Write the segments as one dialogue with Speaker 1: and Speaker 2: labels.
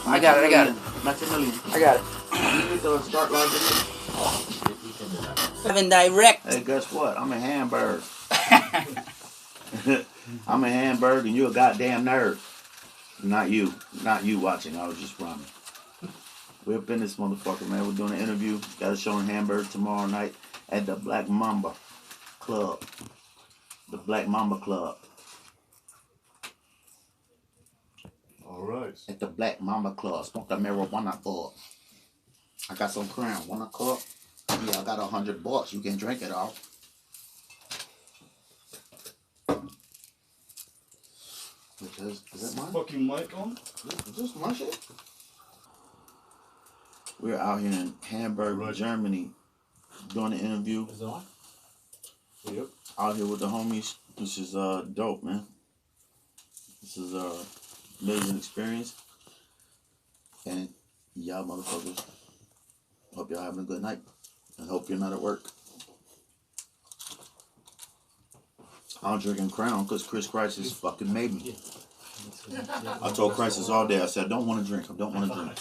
Speaker 1: I got it.
Speaker 2: Maximilian.
Speaker 1: I got it.
Speaker 2: You need to start live video.
Speaker 1: Living direct.
Speaker 2: Hey, guess what? I'm a Hamburg. I'm a Hamburg and you a goddamn nerd. Not you watching. I was just rhyming. We're up in this motherfucker, man. We're doing an interview. Got a show in Hamburg tomorrow night at the Black Mamba Club. The Black Mamba Club.
Speaker 3: All right.
Speaker 2: At the Black Mamba Club. Smoke the marijuana club. I got some crown. Want a cup? Yeah, I got $100. You can drink it all. Is that mine?
Speaker 3: Fucking mic on?
Speaker 2: Is this my shit? We're out here in Hamburg, Germany, doing an interview.
Speaker 3: Is that on? Yep.
Speaker 2: Out here with the homies. This is dope, man. This is amazing experience. And y'all motherfuckers, hope y'all having a good night. And hope you're not at work. I'm drinking Crown because Chris Crisis fucking made me. I told Crisis all day, I said, I don't want to drink. I don't want to drink.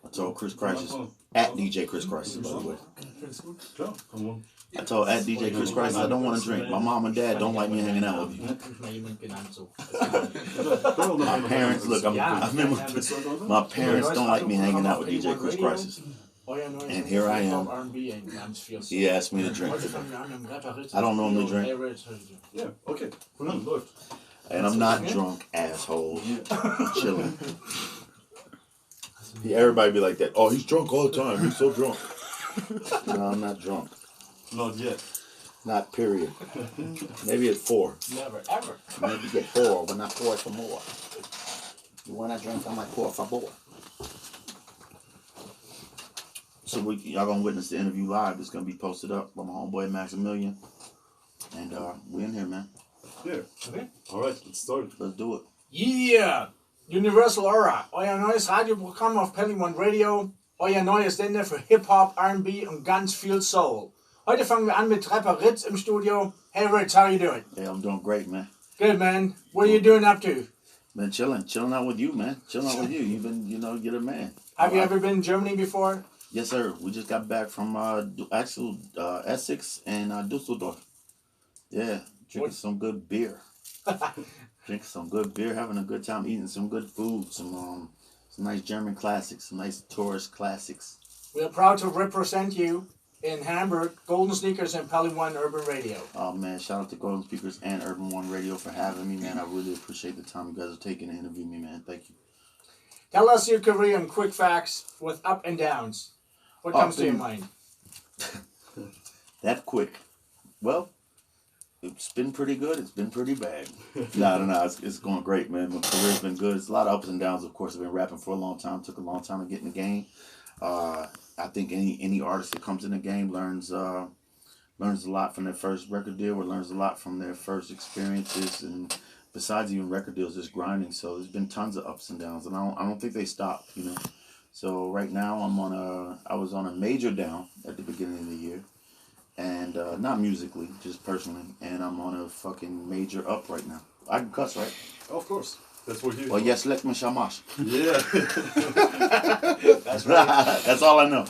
Speaker 2: I told Chris Crisis, at DJ Chris Crisis, by the way. I told at DJ Chris Crisis, I don't want to drink. My mom and dad don't like me hanging out with you. My parents, look, I remember, my parents don't like me hanging out with DJ Chris Crisis. And here I am. He asked me to drink. I don't normally drink.
Speaker 3: Yeah, okay.
Speaker 2: And I'm not drunk, asshole. I'm chilling. Everybody be like that. Oh, he's drunk all the time. He's so drunk. No, I'm not drunk.
Speaker 3: Not yet.
Speaker 2: Not period. Maybe at 4.
Speaker 1: Never, ever.
Speaker 2: Maybe get 4, but not 4 for more. When I drink, I'm like 4 for more. So y'all gonna witness the interview live. It's gonna be posted up by my homeboy Maximilian. And we in here, man.
Speaker 3: Yeah. Okay. Alright, let's start.
Speaker 2: Let's do it.
Speaker 1: Yeah! Universal Aura, euer neues Radioprogramm auf Penny One Radio, euer neues Sender für Hip-Hop, R&B und ganz viel Soul. Heute fangen wir an mit Rapper Rittz im Studio. Hey Rittz, how you doing?
Speaker 2: Hey, I'm doing great, man.
Speaker 1: Good, man. What are you doing up to?
Speaker 2: Been chilling out with you, man. Chilling out with you. You've been, you're the man.
Speaker 1: Have you ever been in Germany before?
Speaker 2: Yes, sir. We just got back from Essex and Dusseldorf. Yeah, drinking some good beer. Drinking some good beer, having a good time, eating some good food, some nice German classics, some nice tourist classics.
Speaker 1: We are proud to represent you in Hamburg, Golden Sneakers and Pelly One Urban Radio.
Speaker 2: Oh man, shout out to Golden Speakers and Urban One Radio for having me, man. I really appreciate the time you guys are taking to interview me, man. Thank you.
Speaker 1: Tell us your career in quick facts with up and downs. What comes to your mind?
Speaker 2: That quick. Well, it's been pretty good. It's been pretty bad. No. It's going great, man. My career's been good. It's a lot of ups and downs, of course. I've been rapping for a long time. Took a long time to get in the game. I think any artist that comes in the game learns a lot from their first record deal or learns a lot from their first experiences. And besides even record deals, just grinding. So there's been tons of ups and downs, and I don't think they stop, you know. So right now I was on a major down at the beginning of the year. And not musically, just personally. And I'm on a fucking major up right now. I can cuss, right?
Speaker 3: Of course. That's what you.
Speaker 2: Well, yes, let me shamash.
Speaker 3: Yeah.
Speaker 2: That's right. That's all I know.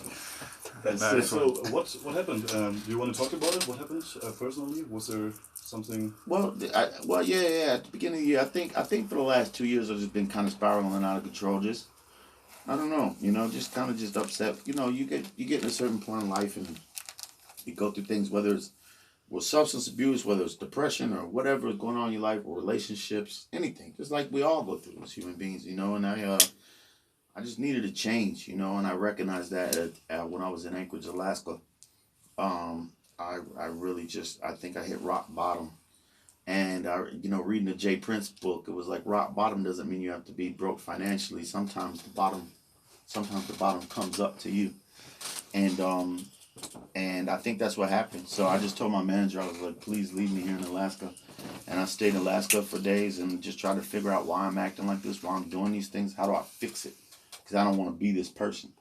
Speaker 3: So what happened? Do you want to talk about it? What happened personally? Was there something?
Speaker 2: Well, yeah. At the beginning of the year, I think for the last 2 years I've just been kind of spiraling out of control. Just I don't know, just kind of just upset. You get in a certain point in life and you go through things, whether it's with substance abuse, whether it's depression or whatever is going on in your life, or relationships, anything. Just like we all go through as human beings, and I just needed a change, and I recognized that when I was in Anchorage, Alaska. I really I think I hit rock bottom. And reading the Jay Prince book, it was like rock bottom doesn't mean you have to be broke financially. Sometimes the bottom comes up to you. And I think that's what happened. So I just told my manager, I was like, please leave me here in Alaska. And I stayed in Alaska for days and just tried to figure out why I'm acting like this, why I'm doing these things. How do I fix it? Because I don't want to be this person.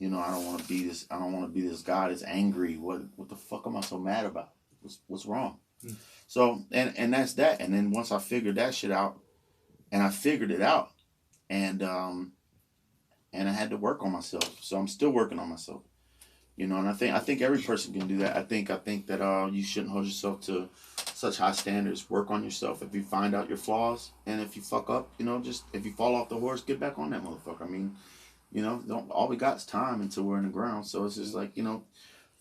Speaker 2: I don't want to be this. I don't want to be this guy that's angry. What the fuck am I so mad about? What's wrong? So and that's that. And then once I figured that shit out, and I figured it out, and I had to work on myself. So I'm still working on myself. You know, and I think every person can do that. I think that you shouldn't hold yourself to such high standards. Work on yourself. If you find out your flaws, and if you fuck up, you know, just if you fall off the horse, get back on that motherfucker. I mean, you know, all we got is time until we're in the ground. So it's just like, you know,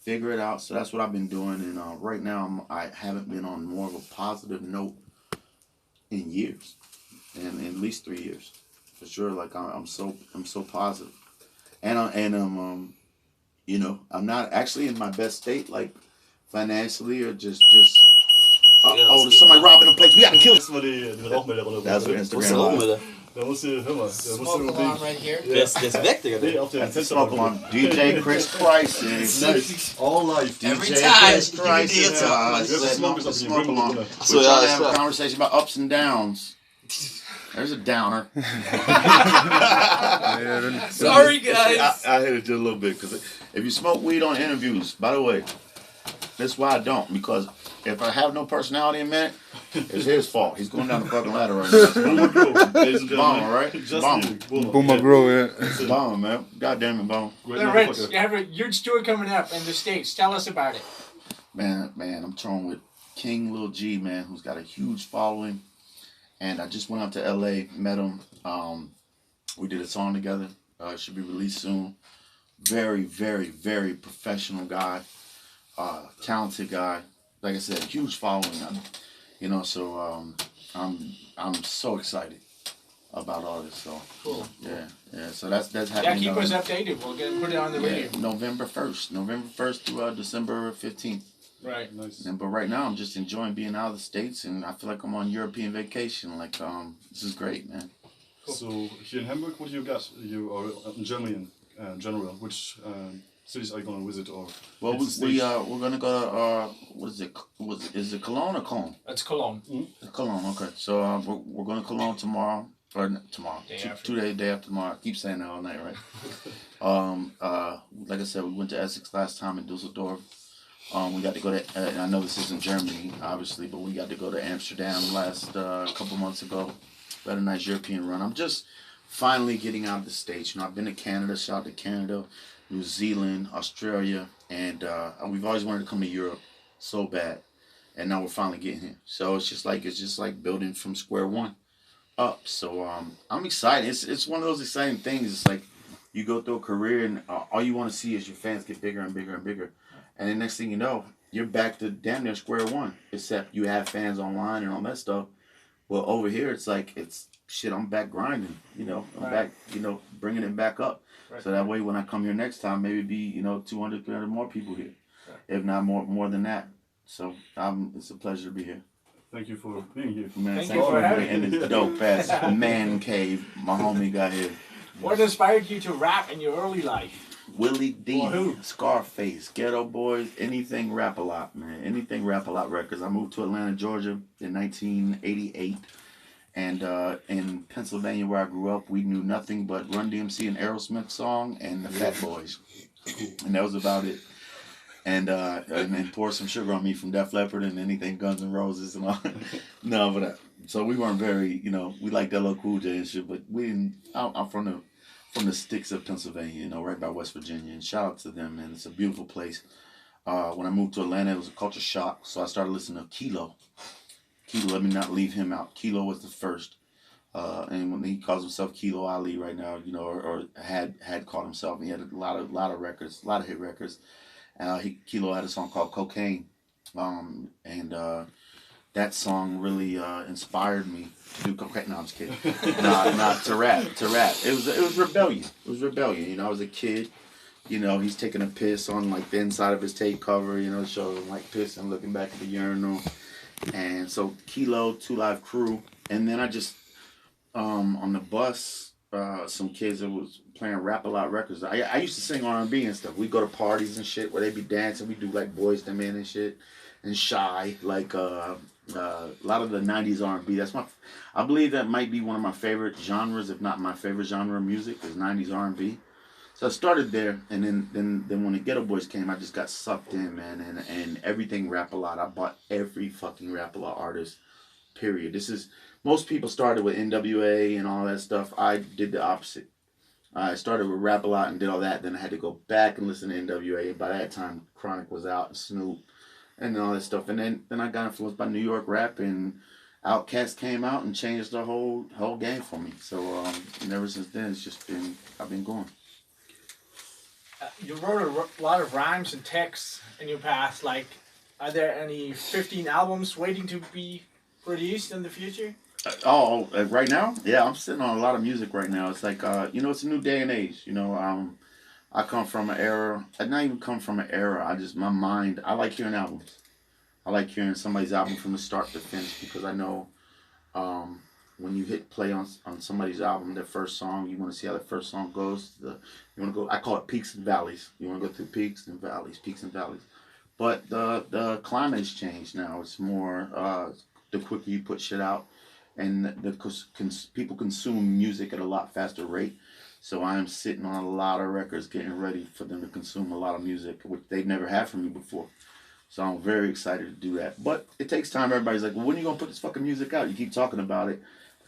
Speaker 2: figure it out. So that's what I've been doing. And right now, I haven't been on more of a positive note in years, and at least 3 years, for sure. Like I'm so positive, and you know, I'm not actually in my best state, like financially or just. Oh, there's somebody robbing the place. We gotta kill this. That's what Instagram Live.
Speaker 3: Da musst du, hör mal, da musst du
Speaker 4: alarm right here.
Speaker 3: Ja.
Speaker 4: Das weg, Digga.
Speaker 3: Nee, auf dem
Speaker 2: That's the smoke alarm. DJ Chris Crisis.
Speaker 3: Nice. All live.
Speaker 4: Every
Speaker 2: DJ
Speaker 4: time.
Speaker 2: Chris Crisis.
Speaker 3: There's a smoke
Speaker 2: The
Speaker 3: is up
Speaker 2: smoke
Speaker 3: in
Speaker 2: alarm.
Speaker 3: the
Speaker 2: We're
Speaker 4: So,
Speaker 2: trying to
Speaker 4: yeah,
Speaker 2: have a
Speaker 4: so-
Speaker 2: conversation about ups and downs. There's a downer.
Speaker 4: Sorry, guys.
Speaker 2: I hit it just a little bit because if you smoke weed on interviews, by the way, that's why I don't. Because if I have no personality in a minute, it's his fault. He's going down the fucking ladder right now.
Speaker 3: Boomer Grow, ladies and gentlemen.
Speaker 2: Bomber, right?
Speaker 3: Just
Speaker 2: Bomber.
Speaker 3: Boomer.
Speaker 5: Boomer Grow, yeah.
Speaker 2: Bomber, man. God damn it, Bomber.
Speaker 3: Great
Speaker 1: The Rittz,
Speaker 3: motherfucker.
Speaker 1: you have a huge tour coming up in the States. Tell us about it.
Speaker 2: Man, I'm touring with King Lil G, man, who's got a huge following. And I just went out to LA, met him. We did a song together. It should be released soon. Very, very, very professional guy. Talented guy. Like I said, huge following. You know, so I'm so excited about all this. So
Speaker 1: Cool.
Speaker 2: yeah. So that's
Speaker 1: Yeah,
Speaker 2: happening.
Speaker 1: keep us updated. We'll put it on the radio.
Speaker 2: November 1st through December 15th.
Speaker 1: Right.
Speaker 3: Nice.
Speaker 2: But right now, I'm just enjoying being out of the States, and I feel like I'm on European vacation. Like, this is great, man.
Speaker 3: So here in Hamburg, what do you got? You are in Germany in general. Which cities are you gonna visit or?
Speaker 2: Well,
Speaker 3: it's
Speaker 2: we're
Speaker 3: stage?
Speaker 2: gonna go to what is it? Is it Cologne or Cologne?
Speaker 1: That's Cologne.
Speaker 2: Cologne. Okay. So we're going to Cologne tomorrow. Or tomorrow.
Speaker 1: Day after.
Speaker 2: 2 days, day after tomorrow. I keep saying that all night, right? Like I said, we went to Essex last time in Dusseldorf. We got to go to, and I know this isn't Germany, obviously, but we got to go to Amsterdam last couple months ago. We had a nice European run. I'm just finally getting out of the States. You know, I've been to Canada, shout out to Canada, New Zealand, Australia, and we've always wanted to come to Europe so bad, and now we're finally getting here. So it's just like building from square one up. So I'm excited. It's one of those exciting things. It's like you go through a career, and all you want to see is your fans get bigger and bigger and bigger. And the next thing you know, you're back to damn near square one. Except you have fans online and all that stuff. Well, over here, it's like, shit, I'm back grinding. You know, I'm back, you know, bringing it back up.
Speaker 1: Right.
Speaker 2: So that way, when I come here next time, maybe be, you know, 200, 300 more people here. If not more than that. So it's a pleasure to be here.
Speaker 3: Thank you for being here.
Speaker 2: Man,
Speaker 1: Thank you for having
Speaker 2: and
Speaker 1: me.
Speaker 2: it's dope ass man cave. My homie got here.
Speaker 1: What inspired you to rap in your early life?
Speaker 2: Willie D,
Speaker 1: Or who?
Speaker 2: Scarface, Ghetto Boys, anything Rap A Lot, man. Anything Rap A Lot records. I moved to Atlanta, Georgia in 1988. And in Pennsylvania, where I grew up, we knew nothing but Run DMC and Aerosmith song and the Fat Boys. And that was about it. And then Pour Some Sugar on Me from Def Leppard and anything Guns N' Roses and all. No, but so we weren't very, you know, we liked LL Cool J and shit, but we didn't. I'm from the sticks of Pennsylvania, you know, right by West Virginia. And shout out to them, man. It's a beautiful place. When I moved to Atlanta, it was a culture shock, so I started listening to Kilo. Kilo, let me not leave him out. Kilo was the first. And when he calls himself Kilo Ali right now, you know, or had called himself, he had a lot of records, a lot of hit records. Kilo had a song called Cocaine, and that song really inspired me to do cocaine. No, I'm just kidding. Not to rap. It was rebellion. It was rebellion. You know, I was a kid. You know, he's taking a piss on like the inside of his tape cover. You know, showing him like pissing, looking back at the urinal. And so Kilo, 2 Live Crew, and then I just on the bus, some kids that was playing Rap A Lot records. I used to sing R&B and stuff. We go to parties and shit where they be dancing. We do like Boys to Men and shit, and Shy, like a lot of the '90s R&B. I believe that might be one of my favorite genres, if not my favorite genre of music, is '90s R&B. So I started there, and then when the Ghetto Boys came, I just got sucked in, man, and everything Rap A Lot. I bought every fucking Rap A Lot artist, period. This is most people started with NWA and all that stuff. I did the opposite. I started with Rap a Lot and did all that. Then I had to go back and listen to NWA. By that time, Chronic was out and Snoop and all that stuff. And then I got influenced by New York rap, and Outkast came out and changed the whole game for me. So and ever since then, it's just been I've been going.
Speaker 1: You wrote a lot of rhymes and texts in your past. Like, are there any 15 albums waiting to be released in the future?
Speaker 2: Right now? Yeah, I'm sitting on a lot of music right now. It's like, it's a new day and age. I come from an era, I not even come from an era, my mind, I like hearing albums. I like hearing somebody's album from the start to finish because I know when you hit play on somebody's album, their first song, you want to see how the first song goes. You want to go, I call it peaks and valleys. You want to go through peaks and valleys. But the climate has changed now. It's more, the quicker you put shit out, and people consume music at a lot faster rate. So I am sitting on a lot of records getting ready for them to consume a lot of music, which they've never had from me before. So I'm very excited to do that. But it takes time. Everybody's like, well, when are you going to put this fucking music out? You keep talking about it.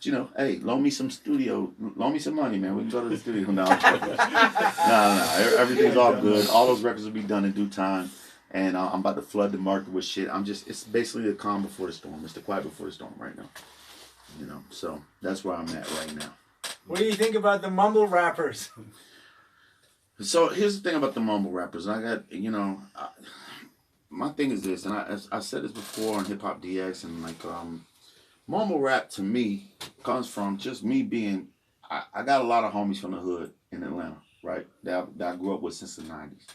Speaker 2: But hey, loan me some money, man. We can go to the studio now. No. Everything's all good. All those records will be done in due time. And I'm about to flood the market with shit. It's basically the calm before the storm. It's the quiet before the storm right now. So that's where I'm at right now.
Speaker 1: What do you think about the mumble rappers?
Speaker 2: So here's the thing about the mumble rappers. I got, my thing is this, and I said this before on Hip Hop DX, and like, mumble rap to me comes from just me being, I got a lot of homies from the hood in Atlanta, right? That I grew up with since the 90s.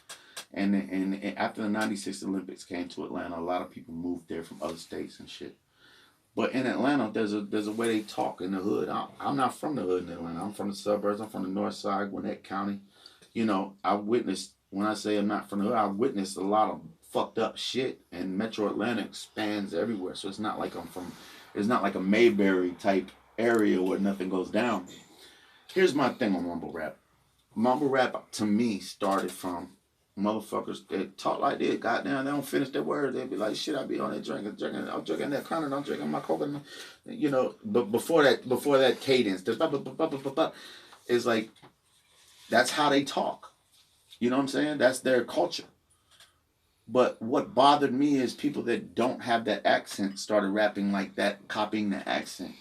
Speaker 2: And after the 96 Olympics came to Atlanta, a lot of people moved there from other states and shit. But in Atlanta, there's a way they talk in the hood. I'm not from the hood in Atlanta. I'm from the suburbs. I'm from the north side, Gwinnett County. I witnessed, when I say I'm not from the hood, I witnessed a lot of fucked up shit. And Metro Atlanta spans everywhere. So it's not like it's not like a Mayberry type area where nothing goes down. Here's my thing on mumble rap. Mumble rap, to me, started from motherfuckers that talk like this. Goddamn, they don't finish their words. They be like, shit, I be on there drinking. I'm drinking that Crown, I'm drinking my coconut. But before that cadence, it's like, that's how they talk. You know what I'm saying? That's their culture. But what bothered me is people that don't have that accent started rapping like that, copying the accent.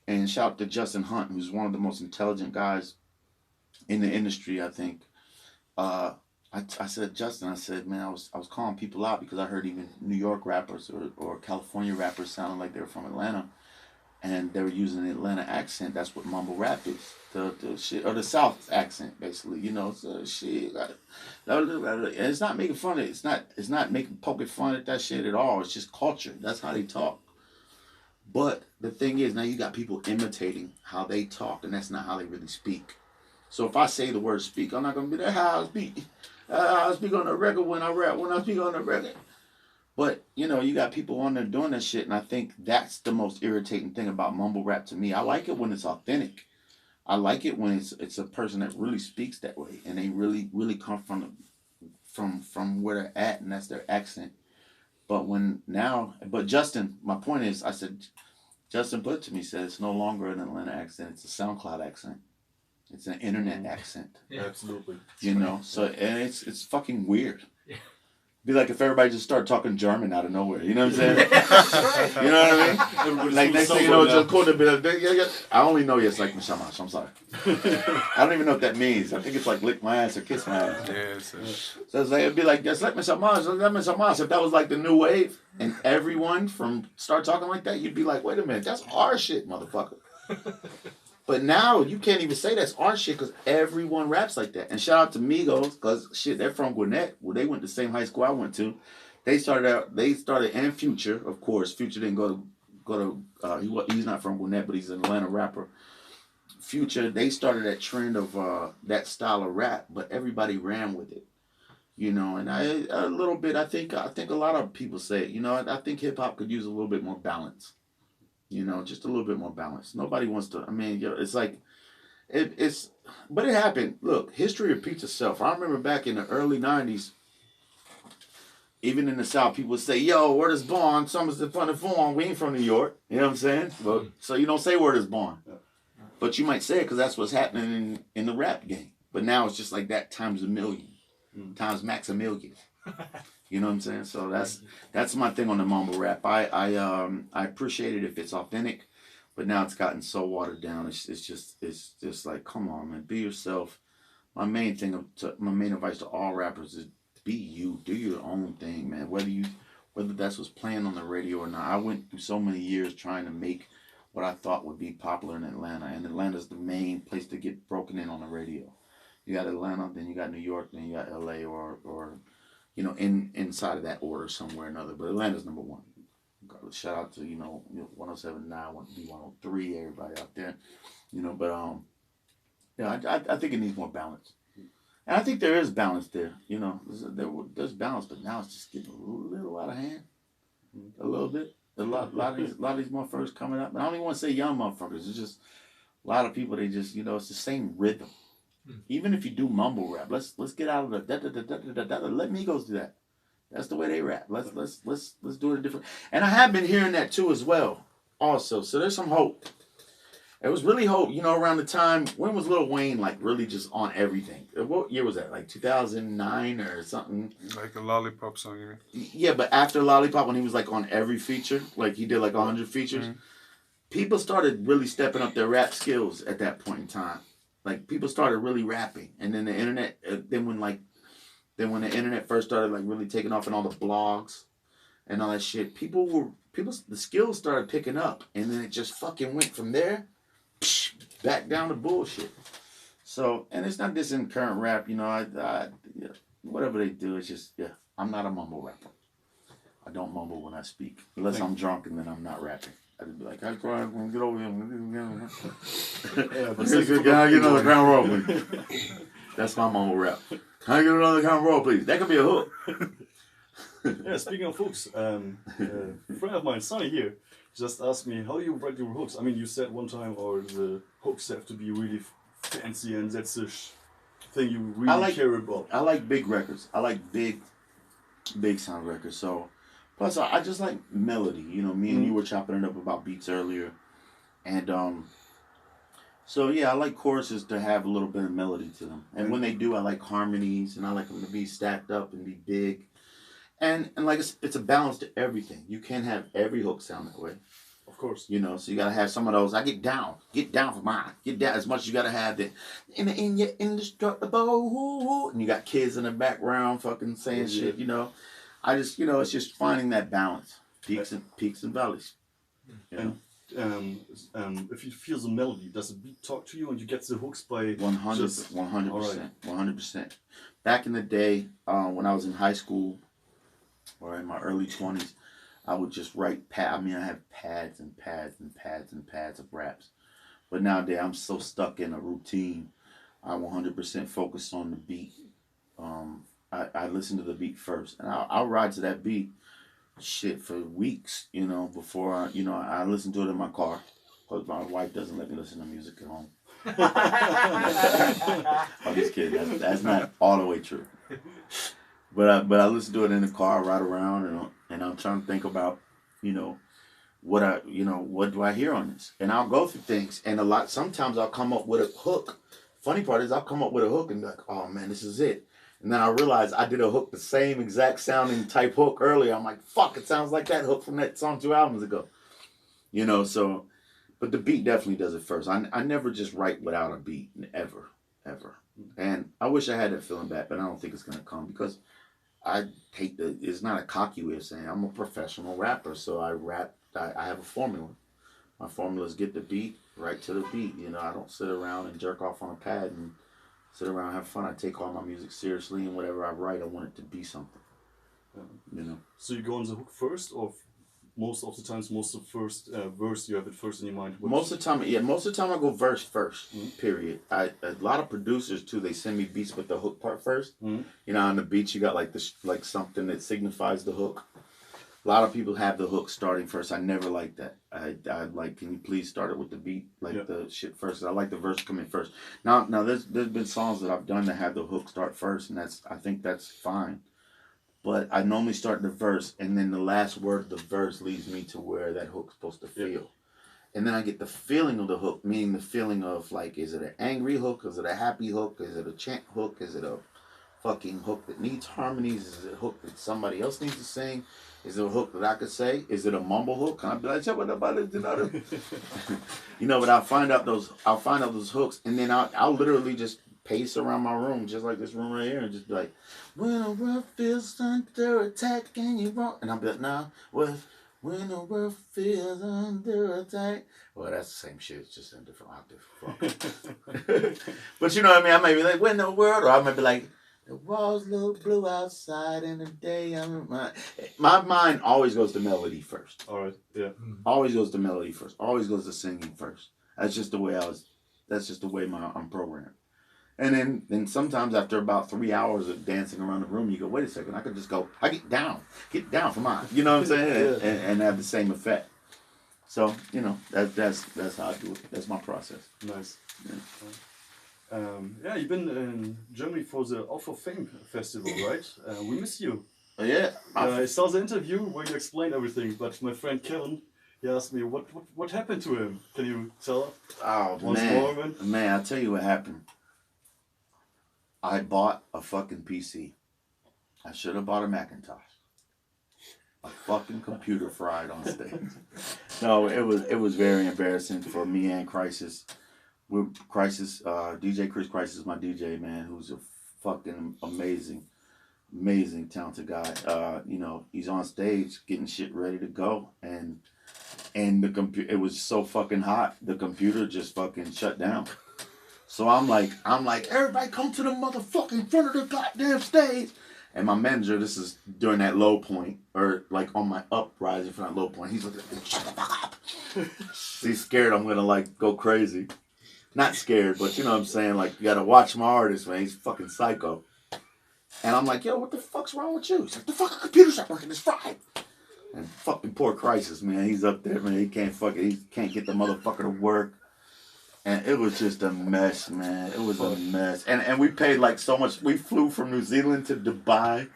Speaker 2: And shout out to Justin Hunt, who's one of the most intelligent guys in the industry, I think. I said, Justin, man, I was calling people out because I heard even New York rappers or California rappers sounding like they were from Atlanta, and they were using an Atlanta accent. That's what mumble rap is, the shit, or the South accent, basically. So shit. And it's not making fun of it. It's not poking fun at that shit at all. It's just culture. That's how they talk. But the thing is, now you got people imitating how they talk, and that's not how they really speak. So if I say the word speak, I'm not gonna be there. How I speak. I speak on the record when I rap. When I speak on the record. But you got people on there doing that shit, and I think that's the most irritating thing about mumble rap to me. I like it when it's authentic. I like it when it's a person that really speaks that way, and they really come from where they're at, and that's their accent. But Justin, my point is, I said, Justin put it to me, said it's no longer an Atlanta accent, it's a SoundCloud accent. It's an internet accent.
Speaker 3: Yeah. Absolutely.
Speaker 2: So, and it's fucking weird. Yeah. Be like if everybody just started talking German out of nowhere. You know what I'm saying? You know what I mean? Like next thing you know, just cool to be like, I only know yes like Mishamash. I'm sorry. I don't even know what that means. I think it's like lick my ass or kiss my ass. So it's like, it'd be like, just like Mishamash. If that was like the new wave and everyone start talking like that, you'd be like, wait a minute, that's our shit, motherfucker. But now you can't even say that's our shit because everyone raps like that. And shout out to Migos because shit, they're from Gwinnett. Well, they went to the same high school I went to. They started and Future, of course. Future didn't go to he's not from Gwinnett, but he's an Atlanta rapper. Future, they started that trend of that style of rap, but everybody ran with it. And a little bit, I think a lot of people say it. I think hip hop could use a little bit more balance. Just a little bit more balance. Nobody wants to, it's like, but it happened. Look, history repeats itself. I remember back in the early 90s, even in the South, people would say, "Yo, word is born. Something's the fun of form. We ain't from New York." You know what I'm saying? But so you don't say word is born, but you might say it because that's what's happening in the rap game. But now it's just like that times a million, times Maximilian. You know what I'm saying? So that's my thing on the mumble rap. I appreciate it if it's authentic, but now it's gotten so watered down. It's just like, come on, man, be yourself. My main advice to all rappers is be you. Do your own thing, man. Whether that's what's playing on the radio or not. I went through so many years trying to make what I thought would be popular in Atlanta, and Atlanta's the main place to get broken in on the radio. You got Atlanta, then you got New York, then you got LA, or you know, inside of that order somewhere or another. But Atlanta's number one. Shout out to 107.9, B103, everybody out there. You know, but yeah, I think it needs more balance. And I think there is balance there. You know, there's balance, but now it's just getting a little out of hand. A little bit. A lot of these motherfuckers coming up. And I don't even want to say young motherfuckers. It's just a lot of people. They just, it's the same rhythm. Even if you do mumble rap, let's get out of the let Migos do that. That's the way they rap. Let's do it different. And I have been hearing that too as well. Also, so there's some hope. It was really hope, around the time, when was Lil Wayne like really just on everything? What year was that? Like 2009 or something?
Speaker 5: Like a Lollipop song, you mean?
Speaker 2: Yeah, but after Lollipop, when he was like on every feature, like he did like 100 features, people started really stepping up their rap skills at that point in time. Like people started really rapping, and then the internet, then when the internet first started like really taking off and all the blogs and all that shit, the skills started picking up, and then it just fucking went from there back down to bullshit. So, and it's not this in current rap, whatever they do, it's just, I'm not a mumble rapper. I don't mumble when I speak, unless I'm drunk and then I'm not rapping. I'd be like, get over here. Can I get another crown roll, please? That's my mumble rap. Can I get another crown roll, please? That could be a hook.
Speaker 3: Yeah, speaking of hooks, a friend of mine, Sonny here, just asked me, how do you write your hooks? I mean, you said one time, or the hooks have to be really fancy, and that's the thing you really care about.
Speaker 2: I like big records. I like big sound records. So, plus I just like melody. Me and you were chopping it up about beats earlier, and so yeah, I like choruses to have a little bit of melody to them. And when they do, I like harmonies, and I like them to be stacked up and be big. And like it's a balance to everything. You can't have every hook sound that way.
Speaker 3: Of course.
Speaker 2: So you gotta have some of those. I get down for mine. Get down as much as you gotta have that. In your indestructible, and you got kids in the background fucking saying shit. I just it's just finding that balance, peaks and valleys.
Speaker 3: And if you feel the melody, does the beat talk to you and you get the hooks by
Speaker 2: 100%. Back in the day, when I was in high school or in my early 20s, I would just write I have pads and pads and pads and pads of raps. But nowadays, I'm so stuck in a routine. I 100% focus on the beat. I listen to the beat first, and I'll ride to that beat for weeks, before I listen to it in my car, because my wife doesn't let me listen to music at home. I'm just kidding. That's not all the way true. But I listen to it in the car, I ride around, and I'm trying to think about, what do I hear on this? And I'll go through things, and sometimes I'll come up with a hook. Funny part is I'll come up with a hook and be like, oh man, this is it. And then I realize I did a hook, the same exact sounding type hook earlier. I'm like, fuck, it sounds like that hook from that song 2 albums ago. So, but the beat definitely does it first. I never just write without a beat, ever. And I wish I had that feeling back, but I don't think it's going to come, because it's not a cocky way of saying I'm a professional rapper, so I rap, I have a formula. My formula is get the beat, right to the beat. I don't sit around and jerk off on a pad and sit around and have fun. I take all my music seriously, and whatever I write, I want it to be something.
Speaker 3: So you go on the hook first, or most of the first verse you have it first in your mind?
Speaker 2: Most of the time I go verse first, period. A lot of producers too, they send me beats with the hook part first. On the beats you got like something that signifies the hook. A lot of people have the hook starting first. I never like that. I like, can you please start it with the beat, the shit first? I like the verse coming first. Now there's been songs that I've done that have the hook start first, and I think that's fine. but I normally start the verse, and then the last word of the verse leads me to where that hook's supposed to feel. And then I get the feeling of the hook, meaning the feeling of, like, is it an angry hook? Is it a happy hook? Is it a chant hook? Is it a fucking hook that needs harmonies? Is it a hook that somebody else needs to sing? Is it a hook that I could say? Is it a mumble hook? Can I be like, you know, but I'll find out those hooks, and then I'll literally just pace around my room, just like this room right here, and just be like, when the world feels under attack and you wrong, and I'll be like, nah, when the world feels under attack. Well, that's the same shit, it's just in a different octave. But you know what I mean? I might be like, when the world, or I might be like, the walls look blue outside in the day. My mind always goes to melody first.
Speaker 3: All right, yeah.
Speaker 2: Always goes to melody first. Always goes to singing first. That's just the way I'm programmed. And then sometimes after about 3 hours of dancing around the room, you go, wait a second, I could just go, get down for mine. You know what I'm saying? And have the same effect. So, you know, that's how I do it. That's my process.
Speaker 3: Nice. Yeah, you've been in Germany for the Off of Fame festival, right? We miss you.
Speaker 2: Yeah.
Speaker 3: I saw the interview where you explained everything, but my friend Kevin, he asked me what happened to him. Can you tell?
Speaker 2: Oh,
Speaker 3: once more, man?
Speaker 2: Man, I'll tell you what happened. I bought a fucking PC. I should have bought a Macintosh. A fucking computer fried on stage. No, it was very embarrassing for me and Crisis. DJ Chris Crisis is my DJ, man, who's a fucking amazing talented guy. You know, he's on stage getting shit ready to go, and the computer, it was so fucking hot, the computer just fucking shut down. So I'm like, everybody come to the motherfucking front of the goddamn stage. And my manager, this is during that low point, or like on my uprising from that low point, he's looking at me, shut the fuck up. He's scared I'm gonna like go crazy. Not scared, but you know what I'm saying? Like, you gotta watch my artist, man. He's fucking psycho. And I'm like, yo, what the fuck's wrong with you? He's like, the fucking computer's not working, it's fried. And fucking poor Crisis, man. He's up there, man. He can't get the motherfucker to work. And it was just a mess, man. It was a mess. And we paid like so much. We flew from New Zealand to Dubai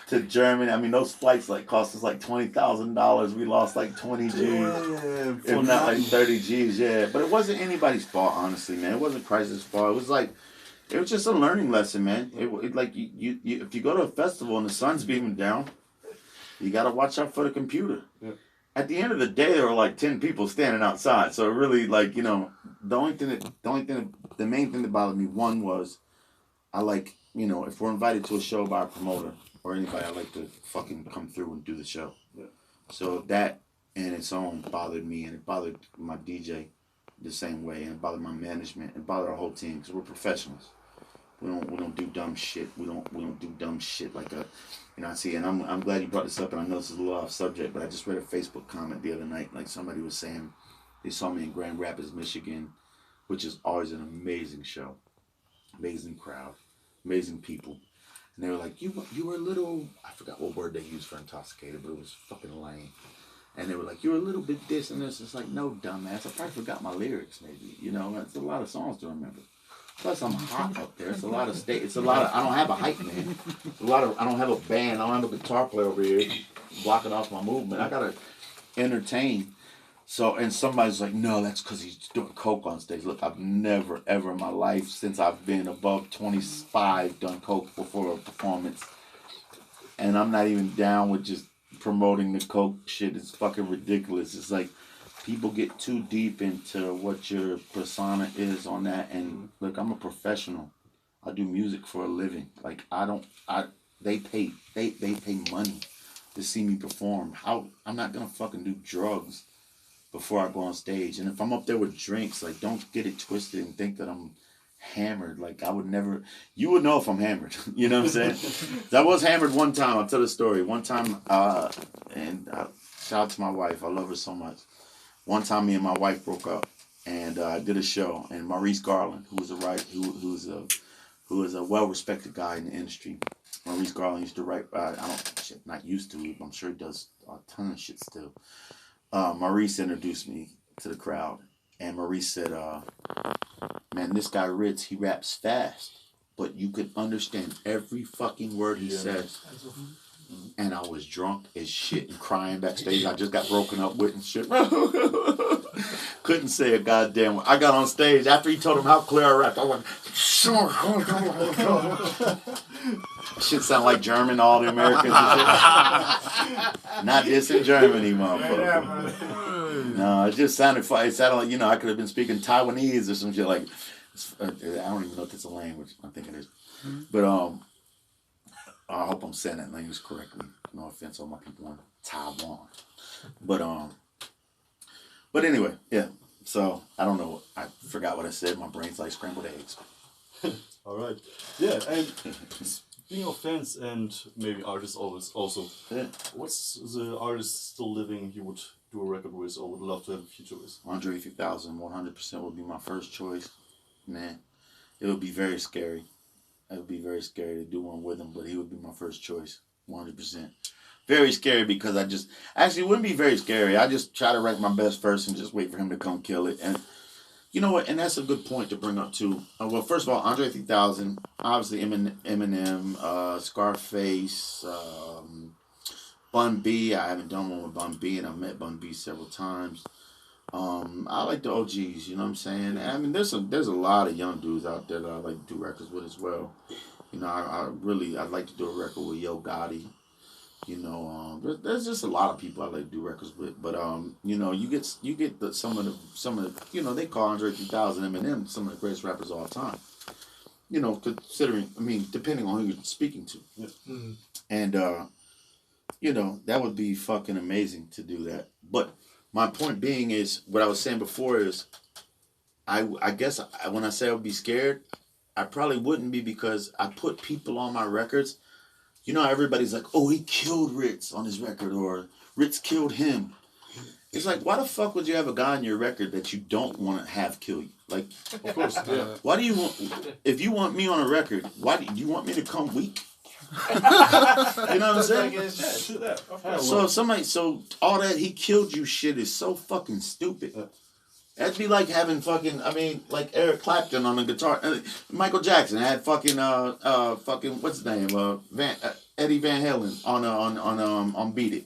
Speaker 2: to Germany. I mean, those flights like cost us like $20,000. We lost like 20 G's. If not like 30 G's, yeah. But it wasn't anybody's fault, honestly, man. It wasn't Crisis' fault. It was just a learning lesson, man. It like you if you go to a festival and the sun's beaming down, you gotta watch out for the computer. Yeah. At the end of the day, there were like 10 people standing outside. So it really, like, you know, the main thing that bothered me, one was, I like, you know, if we're invited to a show by a promoter or anybody, I like to fucking come through and do the show. Yeah. So that in its own bothered me, and it bothered my DJ the same way, and it bothered my management, and bothered our whole team, because we're professionals. We don't do dumb shit. We don't do dumb shit like a, you know. I see, and I'm glad you brought this up, and I know this is a little off subject, but I just read a Facebook comment the other night. Like, somebody was saying they saw me in Grand Rapids, Michigan, which is always an amazing show, amazing crowd, amazing people, and they were like, you were a little, I forgot what word they used for intoxicated, but it was fucking lame. And they were like, you're a little bit this and this. It's like, no, dumbass. I probably forgot my lyrics, maybe. You know, it's a lot of songs to remember. Plus, I'm hot up there. It's a lot of I don't have a hype man. I don't have a band. I don't have a guitar player over here blocking off my movement. I gotta entertain. So, and somebody's like, no, that's because he's doing coke on stage. Look, I've never, ever in my life, since I've been above 25, done coke before a performance. And I'm not even down with just promoting the coke shit. It's fucking ridiculous. It's like, people get too deep into what your persona is on that. And look, I'm a professional. I do music for a living. Like, they pay money to see me perform. I'm not gonna fucking do drugs before I go on stage. And if I'm up there with drinks, like, don't get it twisted and think that I'm hammered. Like, I would never, you would know if I'm hammered. You know what I'm saying? I was hammered one time. I'll tell the story. One time, and shout out to my wife. I love her so much. One time, me and my wife broke up, and I did a show, and Maurice Garland, who is a well-respected guy in the industry. Maurice Garland used to write. Not used to. I'm sure he does a ton of shit still. Maurice introduced me to the crowd, and Maurice said, "Man, this guy Rittz, he raps fast, but you could understand every fucking word he says." and I was drunk as shit and crying backstage. I just got broken up with and shit. Couldn't say a goddamn word. I got on stage after he told him how clear I rapped. I went, shit sound like German, all the Americans and shit. Not this in Germany, motherfucker. No, it just sounded funny. It sounded like, I could have been speaking Taiwanese or some shit like, I don't even know if it's a language. I think it is. But, I hope I'm saying that language correctly. No offense on my people in Taiwan. But anyway, yeah. So I don't know. I forgot what I said. My brain's like scrambled eggs.
Speaker 3: All right. Yeah, and speaking of fans and maybe artists also, what's the artist still living you would do a record with or would love to have a feature with?
Speaker 2: Andre 3000, 100% would be my first choice. Man, it would be very scary. It would be very scary to do one with him, but he would be my first choice, 100%. Very scary because actually it wouldn't be very scary. I just try to write my best first and just wait for him to come kill it. And you know what? And that's a good point to bring up too. Well, first of all, Andre 3000, obviously Eminem, Scarface, Bun B. I haven't done one with Bun B, and I've met Bun B several times. I like the OGs, you know what I'm saying? And I mean, there's a lot of young dudes out there that I like to do records with as well. I'd like to do a record with Yo Gotti. There's just a lot of people I like to do records with. But you get some of the they call Andre 3000 Eminem some of the greatest rappers of all time. Depending on who you're speaking to.
Speaker 3: Yeah.
Speaker 1: Mm.
Speaker 2: And that would be fucking amazing to do that. But my point being is, what I was saying before is, I guess when I say I would be scared, I probably wouldn't be because I put people on my records. Everybody's like, oh, he killed Rittz on his record, or Rittz killed him. It's like, why the fuck would you have a guy on your record that you don't want to have kill you? Like,
Speaker 3: Of course, yeah.
Speaker 2: why do you if you want me on a record, why do you want me to come weak? You know what I'm saying? So all that he killed you shit is so fucking stupid. That'd be like having like Eric Clapton on the guitar. Michael Jackson had fucking what's his name? Eddie Van Halen on Beat It.